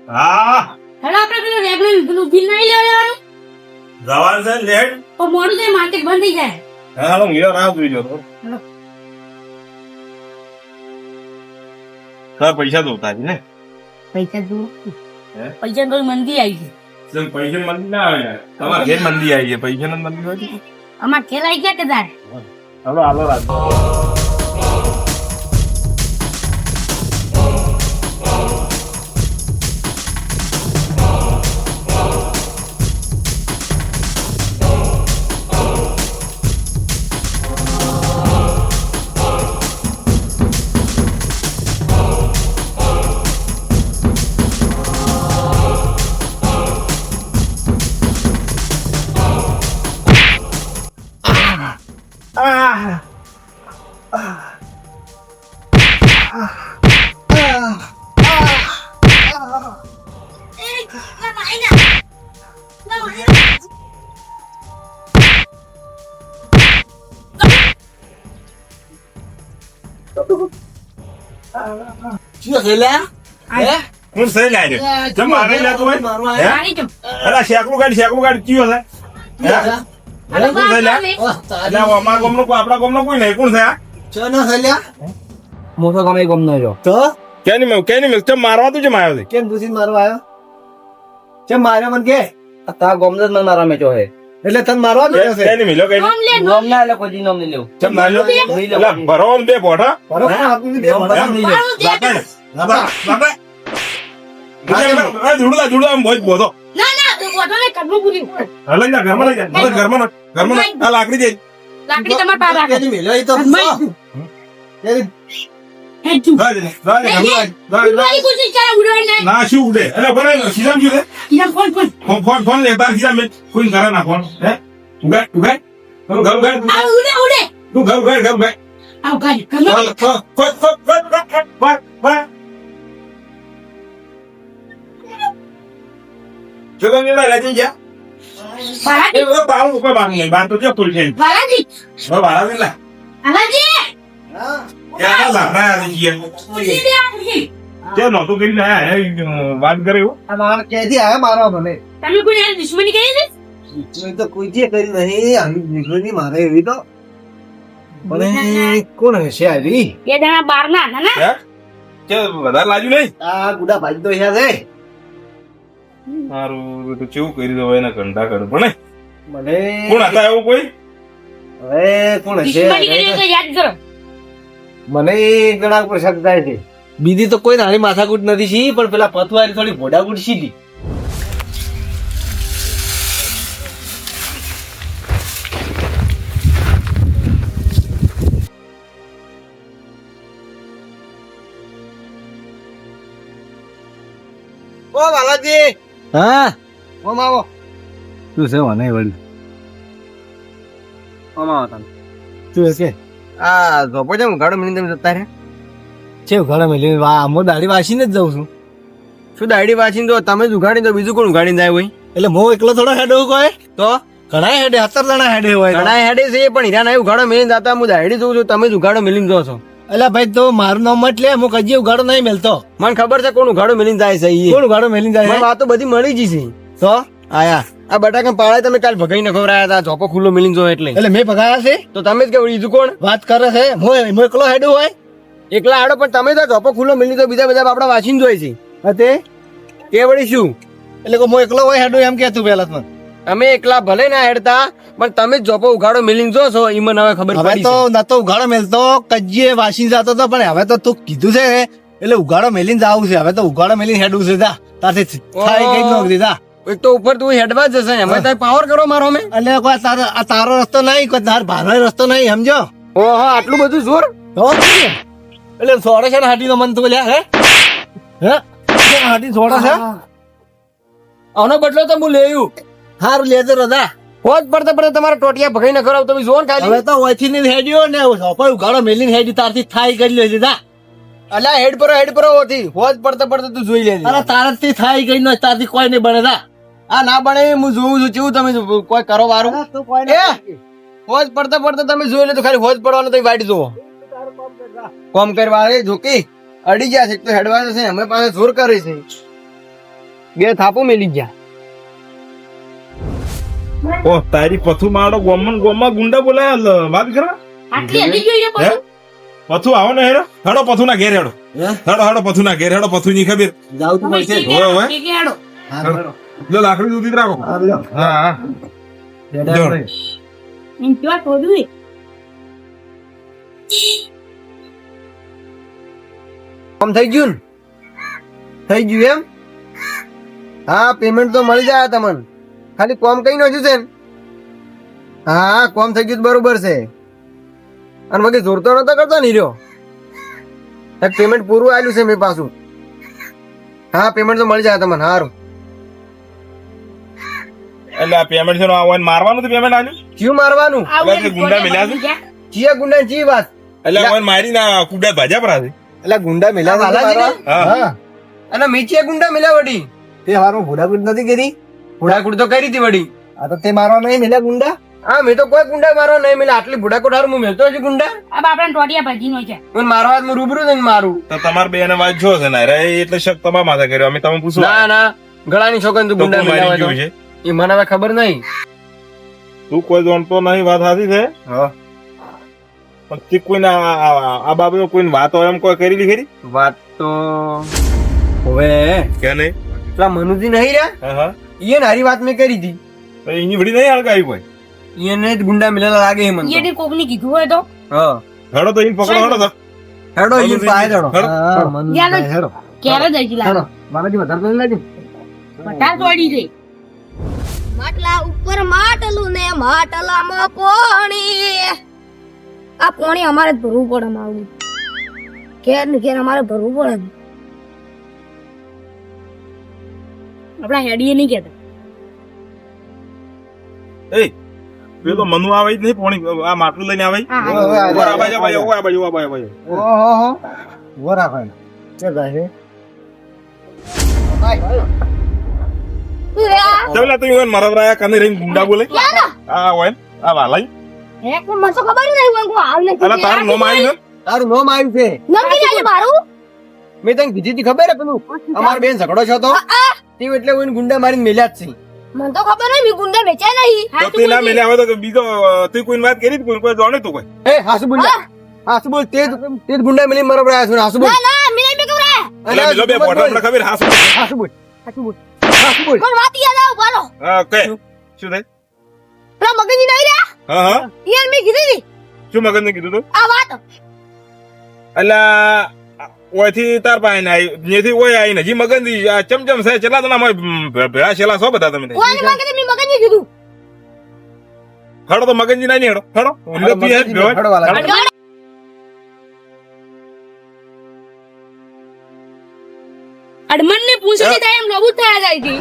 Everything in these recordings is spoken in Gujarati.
હા હેલો આપણે પેલું રેગુલર પેલું બિલ નહીં લેવાનું જવાનું છે લેટ તો મોડું થાય માર્કેટ બંધ થઈ જાય હા હાલો ગયો રાહ જોઈ જો હેલો સર પૈસા તો ઉતારી ને પૈસા દો હે પૈસા તો મંદી આવી છે સર પૈસા મંદી ના આવે યાર તમારા ઘેર મંદી આવી છે પૈસા ને મંદી હોય અમાર ખેલાઈ ગયા કે તારે હાલો હાલો રાત શું થયેલા હે હું સહી લાય છે જમ મારે લાતો હોય હે પાણી જો અલા શેકડું ગાડી કયો છે હે અરે કોણ છે લ્યા? એટલે અમારા ગામનો કોઈ આપણા ગામનો કોઈ નહીં કોણ છે આ? ચો ન થયેલા મોટો ગમે ગમનો જો તો કેની મિલ ચમ મારવા તું ચમ આવ્યો છે કેમ પૂછીને મારવા આવ્યો કેમ માર્યો મને કે તા ગમનો જ મને મારા મેચો હે એટલે તને મારવા દે છે કેની મિલો કઈ નામ લે ગમ ના એટલે કોઈ નામ નહીં લેવું ચમ ના લ્યો નહીં એટલે ભરવા બે પોઠા બરોબર આપણી બે ભણા નહીં લેવું બાપા ધૂળા આમ બોજ બોધો ના ના તો બોટો ને કડવું પૂરી લઈ જા ઘરમાં લઈ જા ઘરમાં આ લાકડી દે લાકડી તમાર પાસે રાખો કેની મેલો એ તો કેની હેડુ ઘરમાં ઉડવાની કોશિશ કરે ઉડવાની નહીં ના શું ઉડે એટલે બરાબર સીધામ શું ઈરા ફોન ફોન લે તાર સીધા મેં કોઈ કરે ના ફોન હે ઉગાડ આ ઉડે ઉડે તું ઘર આવ ગાડી કનો જો તમે લાજી જા એ બાલાજી બધો પાઉં ઉપર બાંધી નહીં બાર તો જે ફૂલ છે બાલાજી હવે બાળા ને લા બાલાજી હા યાર લાકડા આવી ગયા ઉડી દે આપણી તે નહોતું કરી લાયા હે વાત કરે એવું આ માર કેથી આયા મારવા મને તમે કોઈ યાર દુશ્મની કરી છે મેં તો કોઈ જે કરી નહીં આવી નીકળી મારે એવી તો મને કોણ હશે આવી એ દાણા બાર ના હતા ને હે કે વધારે લાજુ નહીં આ ગુડા ભાઈ તો યાર છે મારું તો કેવું કરી દો એના કંટા કર પણ મને કોણ હતા એવું કોઈ હવે કોણ હશે દુશ્મની કરી તો યાદ કરો મને ગણા ઉપર શક થાય છે બીજી તો કોઈ નાની માથાકૂટ નથી છી પણ પેલા પથવારી થોડી ભોડાકૂટ સીધી ઓ બાલાજી હા ઓમ આવો શું છે મને વળી ઓમાં હતા શું છે આ ધોપો છે ગાડો મિલી તમે જતા રે છે ઘણા મેલી હું દાઢી વાસીને જ જઉં છું શું દાડી વાંચીને તો તમે જ ઉઘાડી તો બીજું કોણ ઉઘાડીને જાય હોય એટલે હું એકલો થોડો હેડે કોઈ તો ઘણા હેડે 17 જણા હેડે હોય તો. ઘણા હેડે છે પણ હીરા નહીં ઉઘાડો મિલીને જતા હું દાડી જોઉં છું તમે જ ઉઘાડો મિલીને જો છો એટલે ભાઈ તો મારું નામ મત લે હું કજી ઉગાડો નહીં મેલતો મને ખબર છે કોણ ઉઘાડો મિલીને જાય છે ઈ કોણ ઉગાડો મેલી જાય મને વાતો બધી મળી જ છે તો આયા આ બટાકા પાળે તમે કાલ ભગાઈ ન ખવરાયા હતા ચોપો ખુલ્લો મિલીને જો એટલે એટલે મેં ભગાયા છે તો તમે જ કેવું બીજું કોણ વાત કરે છે હું એકલો હેડું હોય એકલા આડો પણ તમે તો ચોપો ખુલ્લો મિલી તો બીજા બધા આપડા વાંચીને જોઈ છે હતે કે વળી શું એટલે કે હું એકલો હોય હેડું એમ કેતું પેલા મને અમે એકલા ભલે ના હેડતા પણ તમે જ જોપો ઉઘાડો મિલીને જો છો ઈ મને હવે ખબર હવે પડી તો છે નતો ઉગાડો મેલતો કજીએ વાસી જતો હતો પણ હવે તો તું કીધું છે એટલે ઉગાડો મેલીને જાવું છે હવે તો ઉગાડો મેલીને હેડવું છે જા તારથી થાય કઈ નોકરી જા એક તો ઉપર તું હેડવા જ જશે એમાં તમે પાવર કરો મારો અમે એટલે કોઈ આ તારો રસ્તો નહીં કોઈ તાર ભાનો રસ્તો નહીં સમજો ઓહો આટલું બધું જોર તો એટલે સોડે છે ને હાટી નો મન તું લ્યા હે હાટી સોડે છે આનો બદલો તો હું લેયું હારું લેતો રજા હોજ પડતા પડતા તમારા ટોટિયા ભગાઈ ન કરાવ તમે જોન ખાલી હવે તો ઓછી ને હેડ્યો ને સોપર ઉગાડો મેલીને હેડી તારથી થાય કરી લેજે જા અલ્યા હેડ પર હોતી હોજ પડતા પડતા તું જોઈ લેજે અરે તારથી થાય ગઈ નો તારથી કોઈ નહીં બને જા આ ના બને હું જોઉં છું કેવું તમે કોઈ કરો વારું એ હોજ પડતા પડતા તમે જોઈ લે તો ખાલી હોજ પડવાનો તો વાડી જોવો કોમ કરવા જોકી અડી ગયા છે એક તો હેડવા છે અમે પાસે જોર કરે છે બે થાપો મેલી ગયા. ઓ તારી પથુ મારો ગોમમાં ગુંડા બોલાય વાત કરા આટલી હજી જોઈ રે હે પથુ આવો ને હેડો હેડો પથુ ના ઘેર હેડો હેડો પથુ ના ઘેર હેડો પથુ ની ખબર જાવ તું પડશે હોય હોય કે હેડો લો લાકડી સુધી રાખો હા હા જો. ઇન કેવા થોડું કામ થઈ ગયું ને? થઈ ગયું એમ? હા પેમેન્ટ તો મળી જાય તમને. ખાલી કોમ કઈ નાખ્યું છે ને? હા કોમ થઈ ગયું તો બરોબર છે. અને બાકી જોરતો નતો કરતો ને રહ્યો. એક પેમેન્ટ પૂરું આવેલું છે મેં પાછું. હા પેમેન્ટ તો મળી જાય તમને. સારું. એટલે આ પેમેન્ટ છે ને આ મારવાનું તો પેમેન્ટ આવ્યું કયું મારવાનું? એટલે કે ગુંડા મિલ્યા છે ચિયા ગુંડા ચી વાત? એટલે આ મારી ના કુડા ભાજ્યા પર છે એટલે ગુંડા મિલા હા અને મીચિયા ગુંડા મિલા વડી. તે હારું ભૂડાકૂટ નથી કરી ભુડાકુડ તો કરી હતી વડી. આ તો તે મારવા નહીં મેલ્યા ગુંડા હા મેં તો કોઈ ગુંડા મારવા નહીં મિલા. આટલી ભુડાકુડ હારું હું મેલતો હજી ગુંડા. આ બાપડા ટોટિયા ભાજી નો છે મને મારવા હું રૂબરૂ ને મારું. તો તમારે બે ને વાત જો છે ને રે એટલે શક તમારા માથે કર્યો અમે તમે પૂછો ના ના ગળાની છોકરી તું ગુંડા મારી મિલાવા ગયું તો. છે એ મને હવે ખબર નહીં. તું કોઈ જાણતો નહીં વાત સાચી છે હા પણ તે કોઈને આ બાબતે કોઈને વાત હોય એમ કોઈ કરેલી ખરી વાત તો હવે કે નહીં પેલા મનુજી નહીં રહ્યા હા હા ઈએ હારી વાત મેં કરી હતી. તો એની વડી નહીં હળગાવી કોઈ એને જ ગુંડા મિલેલા લાગે છે મને તો. એને કોક ની કીધું હોય તો હા હેડો તો એને પકડો હેડો તો હેડો ઈ પાય હેડો. હેડો. હા મન યાર. હેડો ક્યારે જઈ લાગે હેડો મારાથી વધારે તો લાગે બટા તોડી દે માટલા ઉપર માટલું ને માટલામાં પોણી. આ પોણી અમારે જ ભરવું પડે મારું. ઘેર ને ઘેર અમારે ભરવું પડે. આપડા હેડીએ નહીં કેતા એ પેલો મનુ આવે જ નહીં પોણી આ માટલું લઈને આવે હા, હા. આ બાજુ આ બાજુ ઓહો વરા ભાઈ કે જાય ચલા તું ઈવન મારા રાયા કને રહીને ગુંડા બોલે આ હોય આ વાલાઈ હે કોઈ મને તો ખબર નહીં હોય કોઈ હાલ નથી. અલા તારું નોમ આવ્યું ને તારું નામ આવ્યું છે. નક્કી જાય મારું. મેં તને કીધી હતી ખબર હે પેલું અમાર બેન ઝઘડો છો તો તે એટલે હું એને ગુંડા મારીને મેલ્યા જ છે. મને તો ખબર નહીં મેં ગુંડા વેચાય નહીં. તો તે ના મેલે આવે તો બીજો તું કોઈ વાત કરી કોઈ જાણે તું કોઈ એ હાસુ બોલ હાસુ બોલ તે જ ગુંડા મેલી મારા પર આવ્યા છે. હાસુ બોલ ના ના મેં નહીં કવરા. એટલે બીજો બે પોટા મને ખબર હાસ હાસુ બોલ હાસુ બોલ હાસુ બોલ. પણ વાત યાદ આવ બોલો. હા કે શું થાય પેલા મગનજી નહીં રહ્યા હા હા યાર મેં કીધી હતી શું મગન ને કીધું તું આ વાત. અલા ઓયથી તાર પાસે ને આવી જેથી ઓય આવી ને જી મગન દી આ ચમચમ છે ચલા તના ભેળા છેલા સો બધા તમે ઓને માંગે મેં મગનજી કીધું. હડો તો મગનજી ના નહીં હડો હડો હડો વાલા. અડમન ને પૂછી થાય એમ લોબુ થયા જાય છે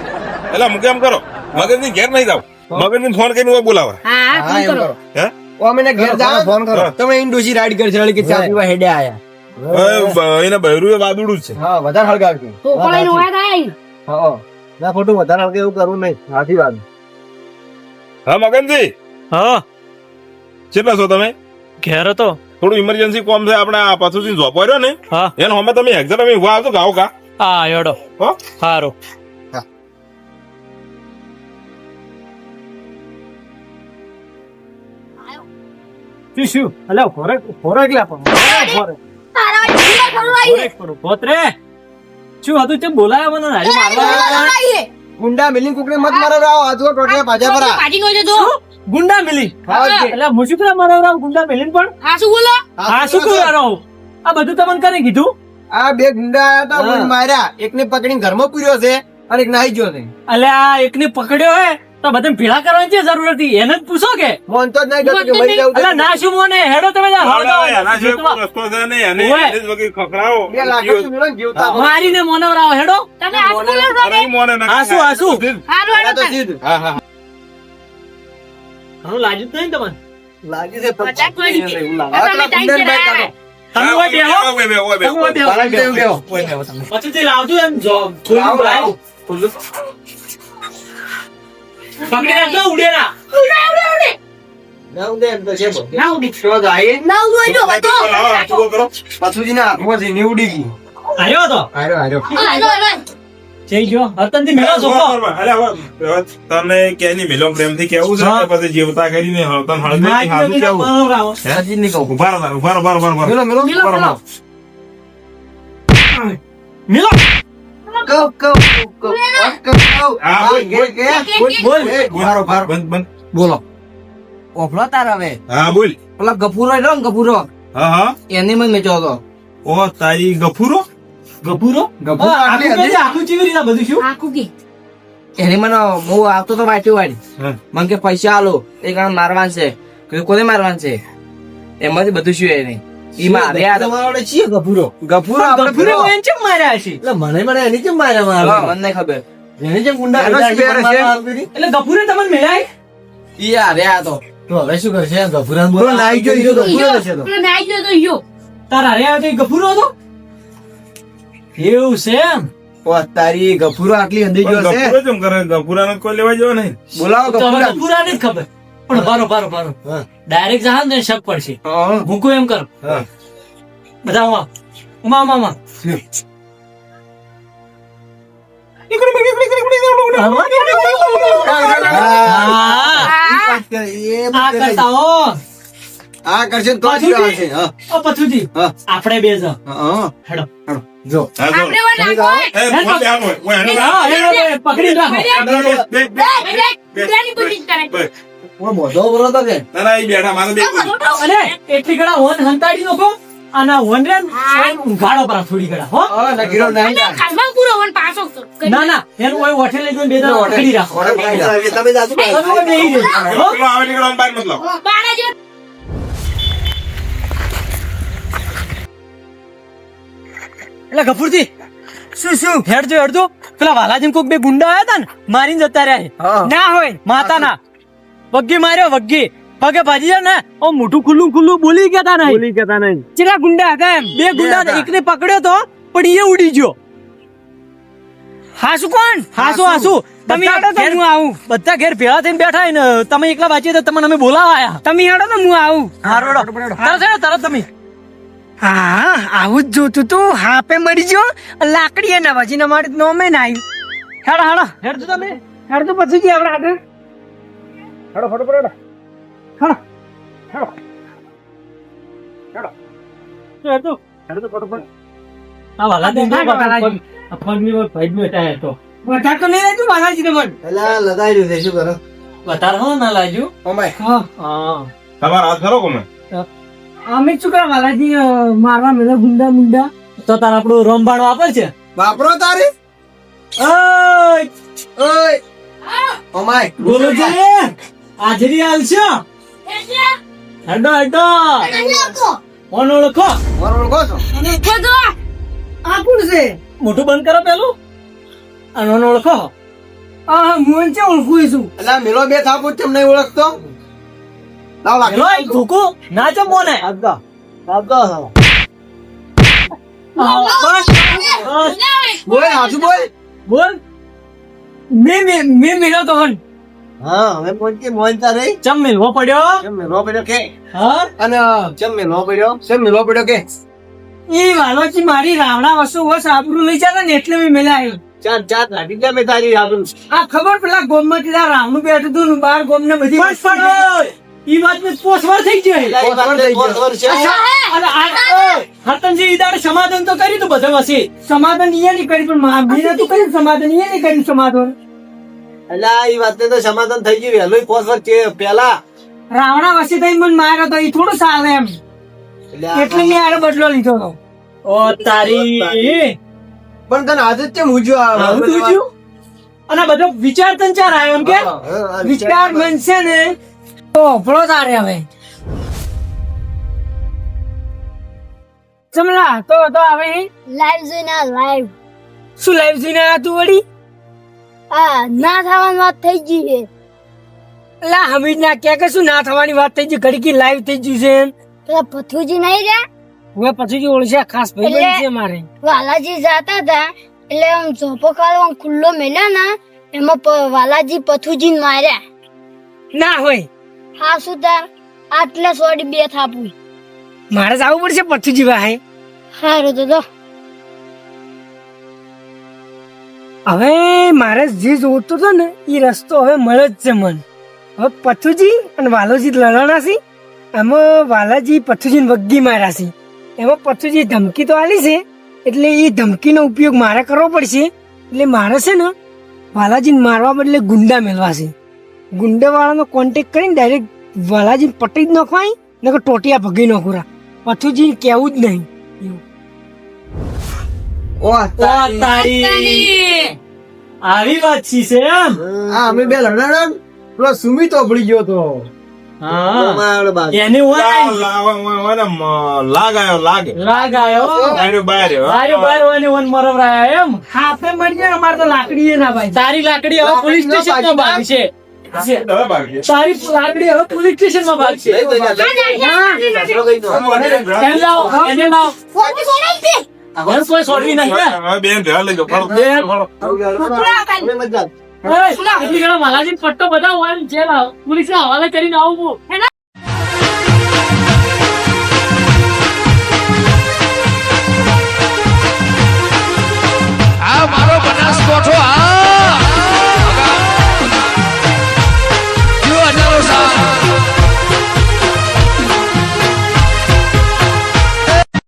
એટલે મુકે એમ કરો મગનજી ઘેર નહીં જાવ મગનજી ફોન કરીને બોલાવે હા હા ફોન એમ કરો કરો. હે ઓ અમે ઘેર જાઓ ફોન કરો તમે ઇન ડોસી રાઈડ કરશે કે ચા પીવા હેડે આયા. એને બૈરું એ વાદુડું જ છે હા વધારે હળગાવજો. તો કોળાઈ નો વાત આય હા ના ખોટું વધારે હળગે એવું કરવું નહીં સાચી વાત હા મગનજી હા કેટલા છો તમે ઘેર હતો. થોડું ઇમરજન્સી કોમ છે આપણે આ પાછું જોબ રહ્યો ને હા એને હમે તમે એક્ઝામ અમે ઉભા આવજો ગાઓ કા હા હેડો હો સારું. શું અલ્યા ફોરક લે પણ તારા જીવા ખવડાવી. પોતરે શું હતું તે બોલાયો મને હારી મારવા ખવડાવી. ગુંડા મિલિંગ કુકડી મત મારો રાવ આજુ ટોટિયા પાછા પરા. ભાજી નો છે તો ગુંડા મિલી હા, એટલે મુશકરા મારવા ગુંડા મિલીન પણ હા શું બોલો આ શું કરો આ બધું તમને કરે કીધું આ બે ગુંડા આયા તા મને માર્યા. એકને પકડીને ઘરમાં પૂર્યો છે અને એક નાહી ગયો છે. એટલે આ એકને પકડ્યો હે તો બધા ભેળા કરવાની છે જરૂર હતી એને જ પૂછો કે મોનતો જ નહીં ગયો કે મરી જાવ એટલે ના શું મોને હેડો તમે જા, હળો જાઓ. એના સિવાય કોઈ રસ્તો છે નહીં અને ઓય. એને જ વગી ખખડાવો બે લાકડું મિલો ને જીવતા હોય. મારીને મોનવરાવો હેડો તમે આ બોલો છો અરે ઈ મોને ના આસુ આસુ હાલો આ તો હાલો સીધું. હા હા ઘણું લાગ્યું જ નહીં તમને લાગે છે પણ મજાક કરી છે. એવું લાગે. આ તમે ટાઈમ છે કાઢો. તમે ઓય બેહો ઓય બે ઓય બે તમે ઓય બેહો. બાળક જેવું બેહો. પછી તે લાવજો એમ જો લાવો, લાવો. પકડી રાખજો ઉડે ના નામ દે એમ તો છે બધે. ના ઉડી તો જાય નવ જોઈજો બધો. ચૂકો કરો પથુજીના હાથમાંથી નીવડી ગઈ. આવ્યો તો હાર્યો હાર્યો. હાલો હાલો. જઈ જો હતનથી મેળો છોકરો અરે હવે તને ક્યાંની મિલો પ્રેમથી કેવું છે હા. કે પછી જીવતા કરીને તને હળદરી મારી હાથું તો કેવું બરાબર. હે? ઉભા રહો, ઉભા રહો, ઉભા રહો. મેલો મેલો મિલો, મિલો. મિલો કહો કહો કહો કહો હા, બોલ, બોલ. બોલ ભારો ભારો બંધ, બંધ. બોલો ઓફલો તાર હવે હા બોલ. પેલા ગફુરો રહ્યો ને ગફુરો હા હા એને મને મેચો હતો ઓ તારી ગફુરો ગભુરો ગભુરો આટલી આખું હદી? કે આખું ચીવી રીતના બધું શું આખું કે એને મને હું આવતો તો વાંચ્યું વાળી હા. મને કે પૈસા આલો એ કારણ મારવાન છે કે કોને મારવાન છે એમાંથી બધું શું એને ઈ મારે આ તો તમારા વડે છીએ ગભુરો ગફુરો આપણે ગભુરો એને ચમ માર્યા છે એટલે મને એની કેમ માર્યા હા, મારા મને નહીં ખબર એને જેમ ગુંડા એનો કર્યા, સ્પેર મને છે. મારવા આવી હતી. એટલે ગભુરે તમને મેળાય ઈ હારે આ તો તો હવે શું કરશે ગભુરાને બોલો, નાઈ ગયો, ઈ તો ગભુરો હશે તો પેલો નાઈ ગયો તો યો તારા હારે આવ્યો તો ઈ ગભુરો હતો એવું છે એમ ઓ તારી ગફુરો આટલી હદી ગયો છે ગફુરો કેમ કરે? ગફુરાને કોઈ લેવા જેવો નહીં. બોલાવો તો હવે ગફુરા ગભુરાને જ ખબર પણ બારો બારો બારો હા. ડાયરેક્ટ જહાન ને શક પડશે હા. ભૂકો એમ કર હા. બધા ઉમા ઉમા ઉમા હા વાત કરે, એ આ વાત કરે. કરતા હો આ કરશે તો જ કહેવાશે. હા ઓ પથુજી હા. આપણે બે જ હા હેડો જો હા, જો. આપણે ઓય નાખો એ, ફોન બે હાલો. ઓય, હેલો. હા હેડો બે પકડી રાખો બે, બે, બે, બે. બેની પૂછી કરે બે. હું મોઢો બરો તો કે ના, ના, ઈ બેઠા, મારે બે. અને એટલી ઘડા વન હંતાડી નાખો અને વન રે ઉઘાડો પર થોડી ઘડા હો હા નકીરો નહીં અને ખાલમાં પૂરો વન પાછો કરી. ના ના એનું ઓય ઓઠે લઈ જઈને બે દાડા પકડી રાખો ઓરે પકડી રાખ. તમે જાજો તમે ઓય બેહી રહેજો, હો? પેલો આવે નીકળવાનું બહાર મત લાવો. બાળા જો એટલે ગફુરજી શું હેડજો હેડજો પેલા વાલાજી કોક બે ગુંડા આયા તા ને મારીને જતા રહ્યા હા. ના હોય માતા ના વગ્ગી માર્યો વગ્ગી પગે ભાજી જાય ને ઓ મોઢું ખુલ્લું ખુલ્લું બોલી ગયા તા નહીં ચેલા ગુંડા હતા એમ બે ગુંડા હતા. એકને પકડ્યો તો પણ એ ઉડી ગયો હાસુ કોણ હાસુ તમે હેડો તો હું આવું બધા ઘેર ભેળા થઈને બેઠા હોય ને તમે એકલા વાંચીએ તો તમને અમે બોલાવા આયા તમે હેડો તો હું આવું તરત તમે હા આવું જ જોતું તું હાપે મરી ગયો લાકડી એ નવાજી ના મારી નોમે ના આવ્યું હેડજો તમે હેડ તો પછી ગયા આપણે હેડજો આ વાલાજી પગની ભાઈ બેઠા તો વધારે તો નહીં રહેતું બાલાજી ને મન પેલા લગાઈ રહ્યું છે શું કરો વધારે હો ના લાગ્યું ઓમાય. હા તમારા હાથ ખરો કોમે? અમે શું કરવા બાલાજી મારવા મેળો ગુંડા મુંડા તો તાર આપણું રમભાણ વાપર છે વાપરો તારી ઓય ઓય ઓમાય બોલો છે હાજરી આલશો હેડો હેડો નાખો કોણ ઓળખો મારો ઓળખો છો ખોદો આ કોણ છે મોટું બંધ કરો પેલું અને ઓને ઓળખો આ હું છે ઓળખું છું એટલે આ મેલો બે થાપુ કેમ નહીં ઓળખતો લાવ લાગ પેલો એક ધોકો ના ચમ બોને આપતો આપતો બોલ હાચું બોલ બોલ મેં મેળો તો હન હા હવે પહોંચી મોનતા રહી ચમ મિલવો પડ્યો કેમ મેલો પડ્યો કે હા અને કેમ મેલો પડ્યો કેમ મેલો પડ્યો કે એ વાલોજી મારી રાવણા વસ્તુ વસ આબરૂ લઈ જતા ને એટલે મેં મેલા આવ્યું ચાર ચાર લાટી દે મેં તારી આપું આ ખબર પેલા ગોમમાં પેલા રાવણું બેઠું હતું ને બાર ગોમ ને બધી બસ પણ ઓય, ઈ વાત ને પોસવાર થઈ જાય અને હતનજી ઈ દાડે સમાધાન તો કર્યું તું બધા વસી સમાધાન એ નહીં કર્યું પણ મેં નતું કર્યું સમાધાન એ નહીં કર્યું સમાધાન એટલે એ વાત તો સમાધાન થઈ ગયું વહેલું 5 વર્ષ પેલા રાવણા વસી થઈ મને માર્યો તો એ થોડું ચાલે એમ એટલે મેં આને બદલો લીધો હતો ઓ તારી પણ તને આજે જ કેમ ઉજ્યો આ આવું તું થયું? અને આ બધો વિચાર તને ચાર આવ્યો એમ કે વિચાર બનશે ને તો ભળો તારે હવે ચમલા તો હવે લાઈવ જોઈને લાઈવ શું લાઈવ જોઈને આયા તું વળી આ ના થવાની વાત થઈ ગઈ છે લા હમીદ ના કે શું ના થવાની વાત થઈ ગઈ ઘડી લાઈવ થઈ ગયું છે એમ પેલા પથુજી નહીં રહ્યા હવે પછી ઓળખ્યા ખાસ ભાઈ છે મારે વાલાજી જાતા હતા એટલે આમ ઝોપો ખાલો આમ ખુલ્લો મેલ્યો ને એમાં વાલાજી પથુજી માર્યા ના હોય હા શું તાર આટલે સોડી બે થાપું મારે જવું પડશે પથુજી ભાઈ સારું તો હવે મારે જે જોતો હતો ને એ રસ્તો હવે મળે જ છે મન. હવે પથુજી અને વાલોજી લડવાના છે. એમાં વાલાજી પથુજી વગ્ગી માર્યા છે. એમાં પથુજી ધમકી તો આલી છે, એટલે એ ધમકીનો ઉપયોગ મારે કરવો પડશે. એટલે મારે છે ને વાલાજીને મારવા બદલે ગુંડા મેળવા છે. ગુંડા વાળાનો કોન્ટેક્ટ કરીને ડાયરેક્ટ વાલાજીને પટી જ નાખવાય, નકર ટોટિયા ભગી નાખુરા. પથુજી કેવું જ નહીં. આવી વાત છે એમ. હા અમે બે લડાડા પેલો સુમિત ઓભળી ગયો તો હા એને હોય લાગ આવ્યો આર્યો બાર હોય ને વન મરવરાયા એમ. હાથે મળી જાય અમારે તો લાકડી ના ભાઈ. તારી લાકડી હવે પોલીસ સ્ટેશન માં ભાગશે. તારી લાકડી હવે પોલીસ સ્ટેશન માં ભાગશે. એને લાવો, એને લાવો. હવે કોઈ છોડવી નહીં ને. બેન ભેળા લઈ જાઓ એટલી ઘણા માલાજી પટ્ટો બધા હોય ને જેલ પોલીસ હવાલે કરીને આવું.